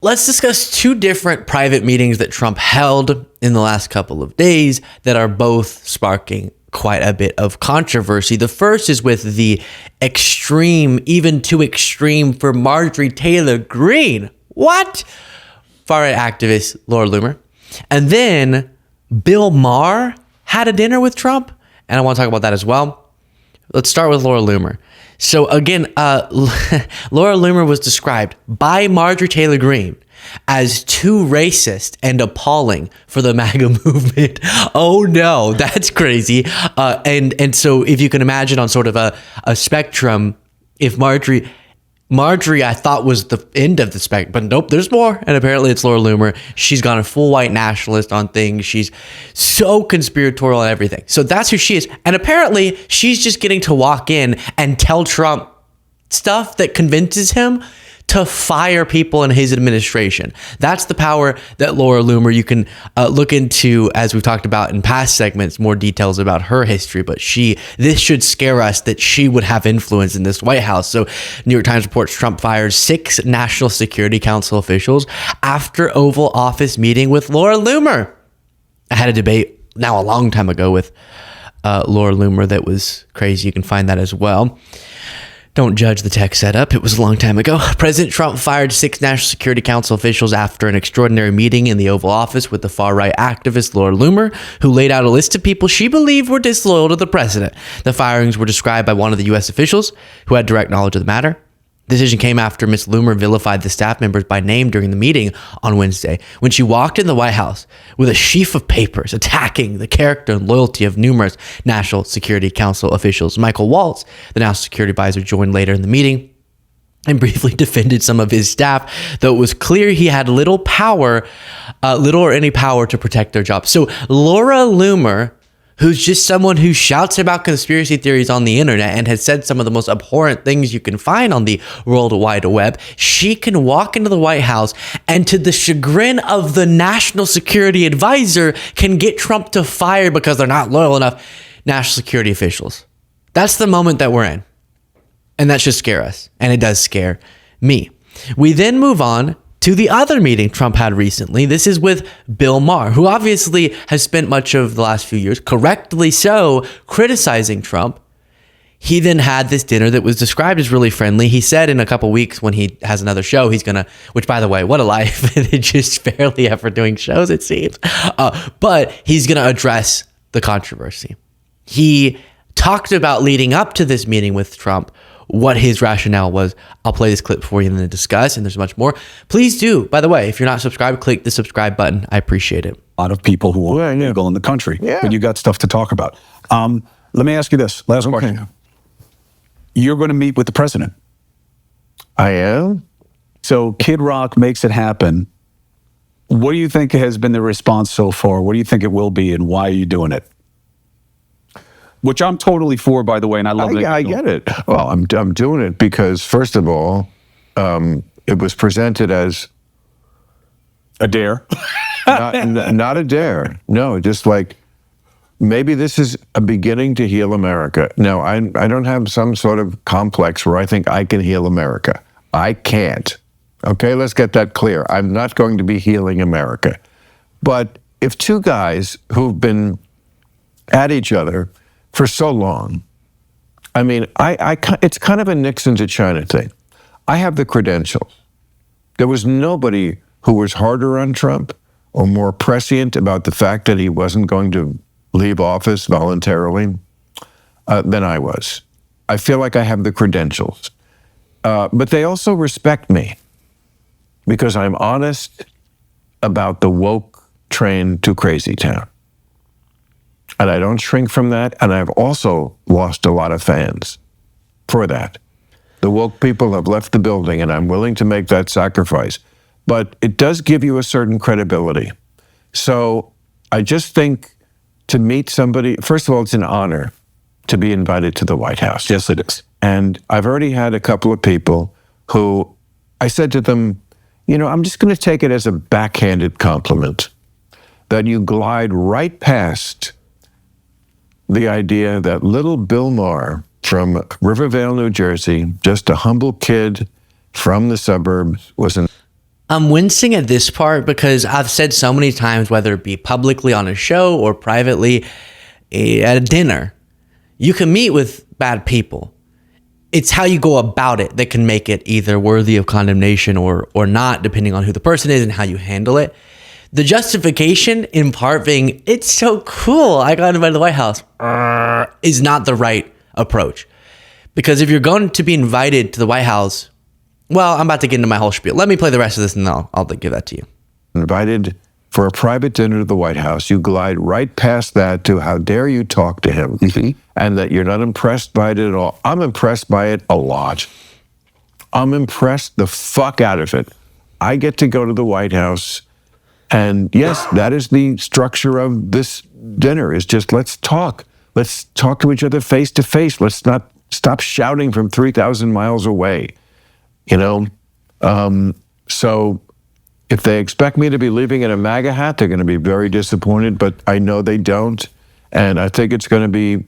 Let's discuss two different private meetings that Trump held in the last couple of days that are both sparking quite a bit of controversy. The first is with the extreme, even too extreme for Marjorie Taylor Greene. What? Far-right activist Laura Loomer. And then Bill Maher had a dinner with Trump, and I want to talk about that as well. Let's start with Laura Loomer. So again, Laura Loomer was described by Marjorie Taylor Greene as too racist and appalling for the MAGA movement. Oh no, that's crazy. And so if you can imagine on sort of a spectrum, if Marjorie I thought was the end of the spectrum, but nope, there's more. And apparently it's Laura Loomer. She's gone a full white nationalist on things. She's so conspiratorial and everything. So that's who she is. And apparently she's just getting to walk in and tell Trump stuff that convinces him to fire people in his administration. That's the power that Laura Loomer, you can look into, as we've talked about in past segments, more details about her history, but this should scare us that she would have influence in this White House. So New York Times reports Trump fired 6 National Security Council officials after Oval Office meeting with Laura Loomer. I had a debate now a long time ago with Laura Loomer that was crazy. You can find that as well. Don't judge the tech setup. It was a long time ago. President Trump fired 6 National Security Council officials after an extraordinary meeting in the Oval Office with the far-right activist Laura Loomer, who laid out a list of people she believed were disloyal to the president. The firings were described by one of the U.S. officials who had direct knowledge of the matter. The decision came after Ms. Loomer vilified the staff members by name during the meeting on Wednesday, when she walked in the White House with a sheaf of papers attacking the character and loyalty of numerous National Security Council officials. Michael Waltz, the National Security Advisor, joined later in the meeting and briefly defended some of his staff, though it was clear he had little or any power to protect their jobs. So Laura Loomer, who's just someone who shouts about conspiracy theories on the internet and has said some of the most abhorrent things you can find on the World Wide Web, she can walk into the White House and, to the chagrin of the National Security Advisor, can get Trump to fire because they're not loyal enough national security officials. That's the moment that we're in. And that should scare us. And it does scare me. We then move on to the other meeting Trump had recently. This is with Bill Maher, who obviously has spent much of the last few years, correctly so, criticizing Trump. He then had this dinner that was described as really friendly. He said in a couple weeks when he has another show, he's going to, which by the way, what a life. They're just barely ever doing shows, it seems. But he's going to address the controversy. He talked about leading up to this meeting with Trump, what his rationale was. I'll play this clip for you and then discuss, and there's much more. Please do, by the way, if you're not subscribed, click the subscribe button. I appreciate it. A lot of people who are illegal in the country, but you got stuff to talk about. Let me ask you this, last question. You're going to meet with the president. I am. So Kid Rock makes it happen. What do you think has been the response so far? What do you think it will be, and why are you doing it? Which I'm totally for, by the way, and I love it. I get it. Well, I'm doing it because, first of all, it was presented as a dare. not a dare. No, just like, maybe this is a beginning to heal America. No, I don't have some sort of complex where I think I can heal America. I can't. Okay, let's get that clear. I'm not going to be healing America. But if two guys who've been at each other for so long, I mean, it's kind of a Nixon to China thing. I have the credentials. There was nobody who was harder on Trump or more prescient about the fact that he wasn't going to leave office voluntarily than I was. I feel like I have the credentials. But they also respect me because I'm honest about the woke train to crazy town. And I don't shrink from that. And I've also lost a lot of fans for that. The woke people have left the building, and I'm willing to make that sacrifice. But it does give you a certain credibility. So I just think to meet somebody, first of all, it's an honor to be invited to the White House. Yes, it is. And I've already had a couple of people who I said to them, you know, I'm just going to take it as a backhanded compliment that you glide right past the idea that little Bill Maher from Rivervale, New Jersey, just a humble kid from the suburbs, was an I'm wincing at this part because I've said so many times, whether it be publicly on a show or privately at a dinner, you can meet with bad people. It's how you go about it that can make it either worthy of condemnation or not, depending on who the person is and how you handle it. The justification, in part, being, it's so cool, I got invited to the White House, is not the right approach. Because if you're going to be invited to the White House, well, I'm about to get into my whole spiel. Let me play the rest of this and then I'll give that to you. Invited for a private dinner to the White House, you glide right past that to how dare you talk to him, and that you're not impressed by it at all. I'm impressed by it a lot. I'm impressed the fuck out of it. I get to go to the White House, and yes, that is the structure of this dinner, is just let's talk. Let's talk to each other face to face. Let's not stop shouting from 3,000 miles away, you know? So if they expect me to be leaving in a MAGA hat, they're going to be very disappointed, but I know they don't. And I think it's going to be,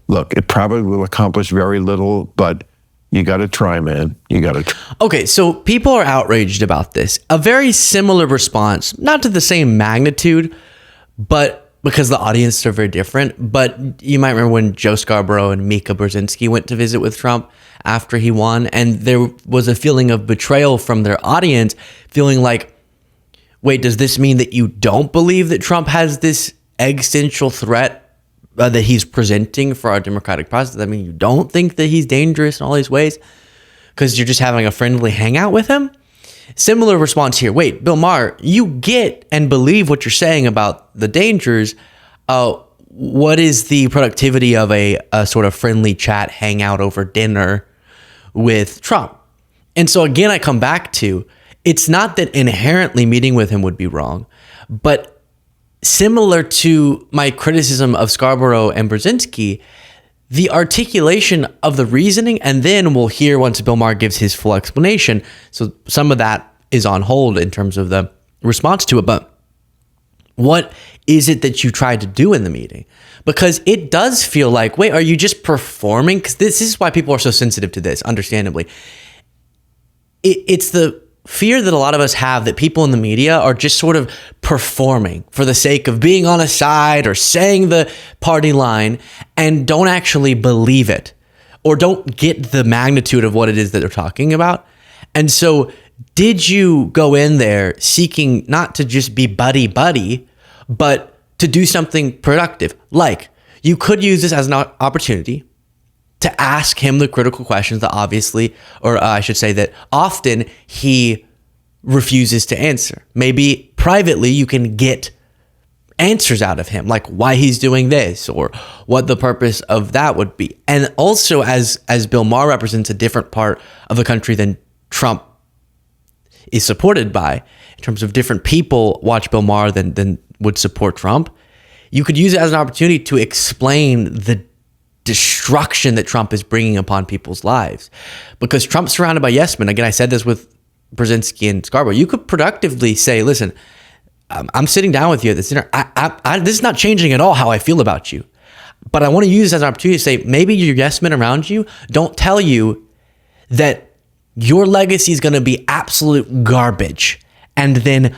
look, it probably will accomplish very little, but you got to try, man. You got to try. Okay, so people are outraged about this. A very similar response, not to the same magnitude, but because the audiences are very different. But you might remember when Joe Scarborough and Mika Brzezinski went to visit with Trump after he won, and there was a feeling of betrayal from their audience, feeling like, wait, does this mean that you don't believe that Trump has this existential threat that he's presenting for our democratic process? I mean, you don't think that he's dangerous in all these ways because you're just having a friendly hangout with him? Similar response here. Wait, Bill Maher, you get and believe what you're saying about the dangers. What is the productivity of a sort of friendly chat hangout over dinner with Trump? And so again, I come back to, it's not that inherently meeting with him would be wrong, but similar to my criticism of Scarborough and Brzezinski, the articulation of the reasoning, and then we'll hear once Bill Maher gives his full explanation. So some of that is on hold in terms of the response to it. But what is it that you tried to do in the meeting? Because it does feel like, wait, are you just performing? Because this is why people are so sensitive to this, understandably. It's the fear that a lot of us have that people in the media are just sort of performing for the sake of being on a side or saying the party line and don't actually believe it or don't get the magnitude of what it is that they're talking about. And so did you go in there seeking not to just be buddy, but to do something productive? Like, you could use this as an opportunity to ask him the critical questions that obviously, or I should say that often he refuses to answer. Maybe privately you can get answers out of him, like why he's doing this or what the purpose of that would be. And also as Bill Maher represents a different part of the country than Trump is supported by, in terms of different people watch Bill Maher than would support Trump, you could use it as an opportunity to explain the destruction that Trump is bringing upon people's lives. Because Trump's surrounded by yes men. Again, I said this with Brzezinski and Scarborough. You could productively say, listen, I'm sitting down with you at this dinner. This is not changing at all how I feel about you. But I want to use this as an opportunity to say, maybe your yes men around you don't tell you that your legacy is going to be absolute garbage. And then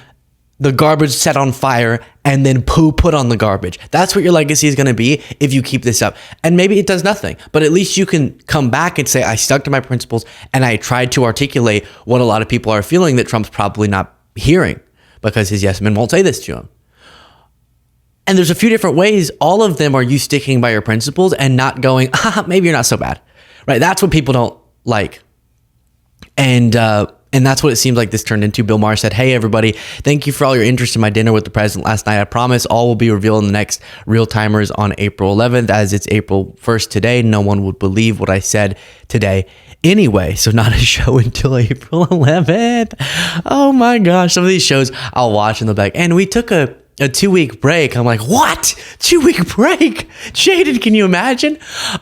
the garbage set on fire and then poo put on the garbage. That's what your legacy is going to be if you keep this up. And maybe it does nothing, but at least you can come back and say, I stuck to my principles and I tried to articulate what a lot of people are feeling that Trump's probably not hearing because his yes men won't say this to him. And there's a few different ways. All of them are you sticking by your principles and not going, maybe you're not so bad, right? That's what people don't like. And that's what it seems like this turned into. Bill Maher said, hey, everybody, thank you for all your interest in my dinner with the president last night. I promise all will be revealed in the next Real Timers on April 11th. As it's April 1st today, no one would believe what I said today anyway. So not a show until April 11th. Oh my gosh. Some of these shows I'll watch and they'll be like, and we took a 2-week break. I'm like, what? 2-week break? Jaded, can you imagine?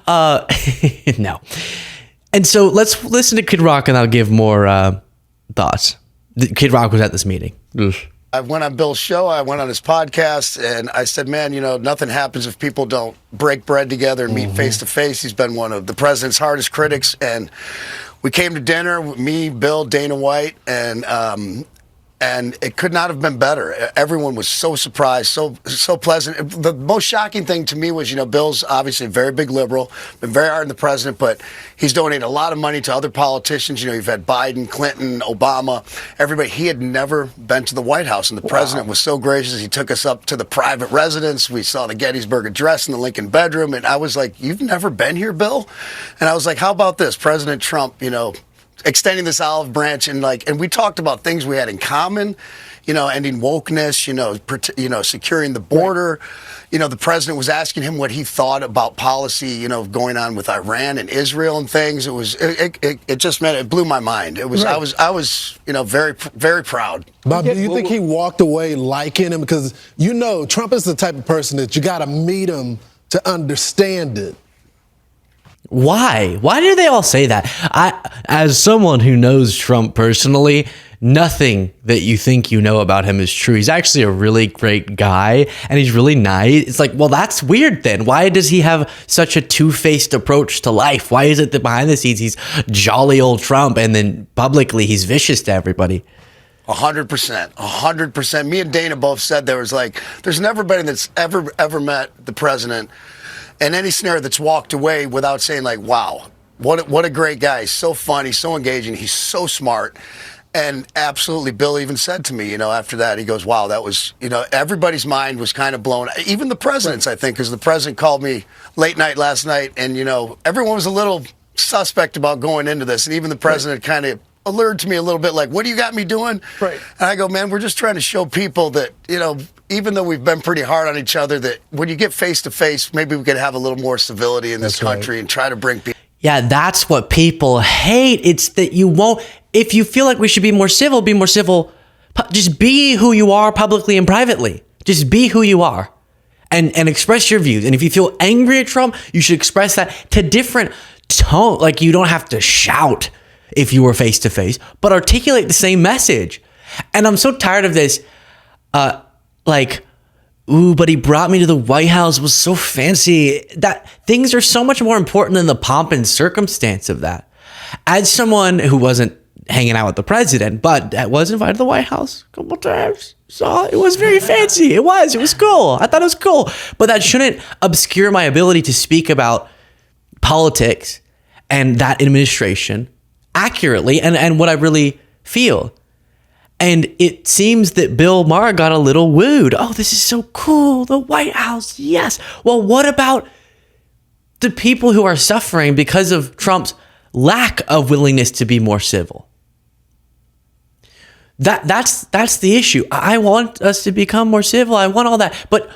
No. And so let's listen to Kid Rock and I'll give more thoughts. Kid Rock was at this meeting. I went on Bill's show, I went on his podcast, and I said, man, nothing happens if people don't break bread together and meet face to face. He's been one of the president's hardest critics, and we came to dinner, me, Bill, Dana White, and it could not have been better. Everyone was so surprised, so pleasant. The most shocking thing to me was, Bill's obviously a very big liberal, been very hard on the president, but he's donated a lot of money to other politicians. You've had Biden, Clinton, Obama, everybody. He had never been to the White House, and the president was so gracious. He took us up to the private residence. We saw the Gettysburg Address in the Lincoln bedroom, and I was like, "You've never been here, Bill?" And I was like, "How about this, President Trump, extending this olive branch," and we talked about things we had in common, ending wokeness, securing the border. The president was asking him what he thought about policy, going on with Iran and Israel and things. It just meant, it blew my mind. It was, right. I was, very, very proud. Bob, do you think he walked away liking him? Because, Trump is the type of person that you got to meet him to understand it. Why? Why do they all say that? As someone who knows Trump personally, nothing that you think you know about him is true. He's actually a really great guy, and he's really nice. It's like, well, that's weird then. Why does he have such a two-faced approach to life? Why is it that behind the scenes he's jolly old Trump, and then publicly he's vicious to everybody? 100%. Me and Dana both said there's never been that's ever met the president in any scenario that's walked away without saying wow, what a great guy. He's so funny, so engaging. He's so smart. And absolutely, Bill even said to me, after that, he goes, wow, that was, everybody's mind was kind of blown. Even the president's, I think, because the president called me late night last night, and, everyone was a little suspect about going into this. And even the president kind of alerted to me a little bit like, what do you got me doing? Right. And I go, man, we're just trying to show people that, even though we've been pretty hard on each other, that when you get face to face, maybe we could have a little more civility in this country and try to bring people. Yeah, that's what people hate. It's that you won't, if you feel like we should be more civil, be more civil. Just be who you are publicly and privately. Just be who you are and express your views. And if you feel angry at Trump, you should express that to different tone. Like, you don't have to shout if you were face to face, but articulate the same message. And I'm so tired of this, ooh, but he brought me to the White House. It was so fancy. That things are so much more important than the pomp and circumstance of that. As someone who wasn't hanging out with the president, but was invited to the White House a couple times, saw it was very fancy. It was cool. I thought it was cool. But that shouldn't obscure my ability to speak about politics and that administration accurately and what I really feel. And it seems that Bill Maher got a little wooed. Oh, this is so cool. The White House. Yes. Well, what about the people who are suffering because of Trump's lack of willingness to be more civil? That's the issue. I want us to become more civil. I want all that. But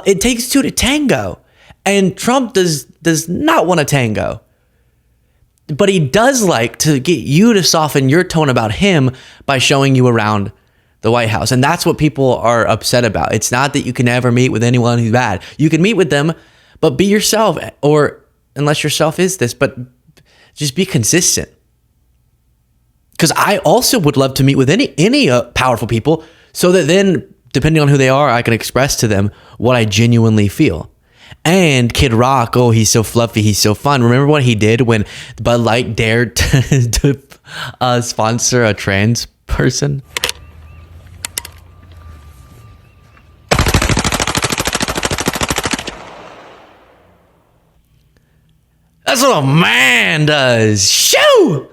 it takes two to tango. And Trump does not want to tango. But he does like to get you to soften your tone about him by showing you around the White House. And that's what people are upset about. It's not that you can never meet with anyone who's bad. You can meet with them, but be yourself, or unless yourself is this, but just be consistent. Because I also would love to meet with any powerful people so that then, depending on who they are, I can express to them what I genuinely feel. And Kid Rock, oh, he's so fluffy, he's so fun. Remember what he did when Bud Light dared to sponsor a trans person? That's what a man does. Shoo!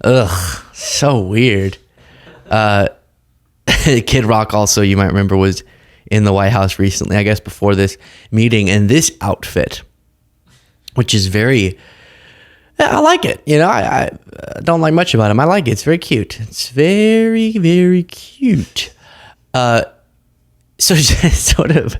Ugh, so weird. Kid Rock also, you might remember, was in the White House recently, I guess before this meeting, in this outfit, which is very, I like it. I don't like much about him. I like it. It's very cute. It's very, very cute. So just sort of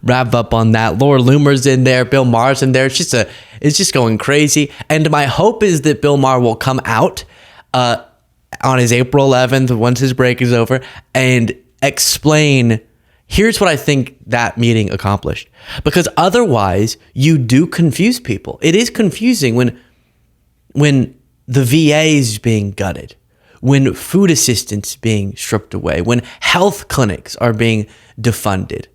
wrap up on that. Laura Loomer's in there. Bill Maher's in there. It's just going crazy. And my hope is that Bill Maher will come out on his April 11th, once his break is over, and explain, here's what I think that meeting accomplished. Because otherwise, you do confuse people. It is confusing when the VA is being gutted, when food assistance being stripped away, when health clinics are being defunded,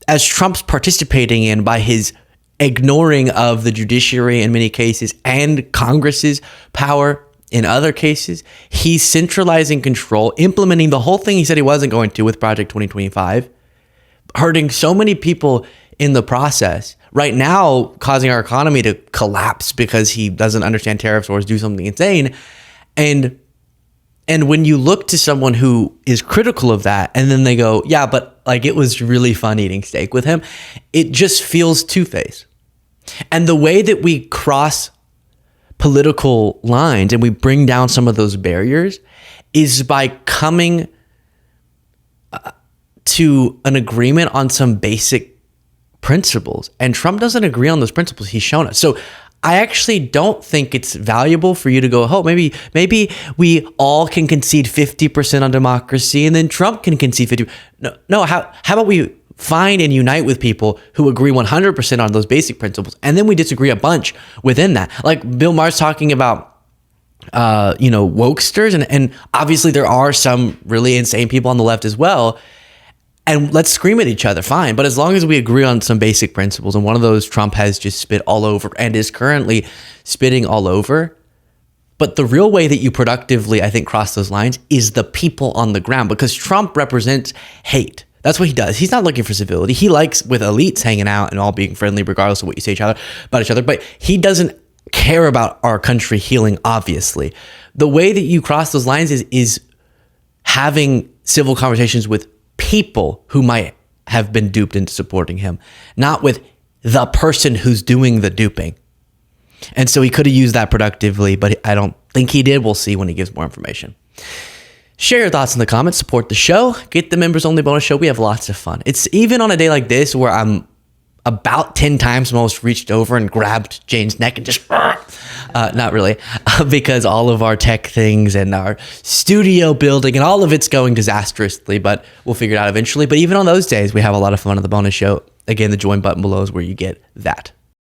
as Trump's participating in by his ignoring of the judiciary in many cases and Congress's power in other cases. He's centralizing control, implementing the whole thing he said he wasn't going to with Project 2025, hurting so many people in the process. Right now, causing our economy to collapse because he doesn't understand tariffs or do something insane. And when you look to someone who is critical of that, and then they go, yeah, but like it was really fun eating steak with him, it just feels two-faced. And the way that we cross political lines and we bring down some of those barriers is by coming to an agreement on some basic principles. And Trump doesn't agree on those principles. He's shown us. So I actually don't think it's valuable for you to go, oh, maybe we all can concede 50% on democracy and then Trump can concede 50%. No, how about we find and unite with people who agree 100% on those basic principles, and then we disagree a bunch within that. Like Bill Maher's talking about, wokesters, and obviously there are some really insane people on the left as well. And let's scream at each other, fine. But as long as we agree on some basic principles, and one of those Trump has just spit all over and is currently spitting all over. But the real way that you productively, I think, cross those lines is the people on the ground, because Trump represents hate. That's what he does. He's not looking for civility. He likes with elites hanging out and all being friendly, regardless of what you say about each other. But he doesn't care about our country healing, obviously. The way that you cross those lines is having civil conversations with people who might have been duped into supporting him, not with the person who's doing the duping. And so he could have used that productively, but I don't think he did. We'll see when he gives more information. Share your thoughts in the comments, support the show, get the members only bonus show. We have lots of fun. It's even on a day like this where I'm about 10 times almost reached over and grabbed Jane's neck and just, not really, because all of our tech things and our studio building and all of it's going disastrously, but we'll figure it out eventually. But even on those days, we have a lot of fun on the bonus show. Again, the join button below is where you get that.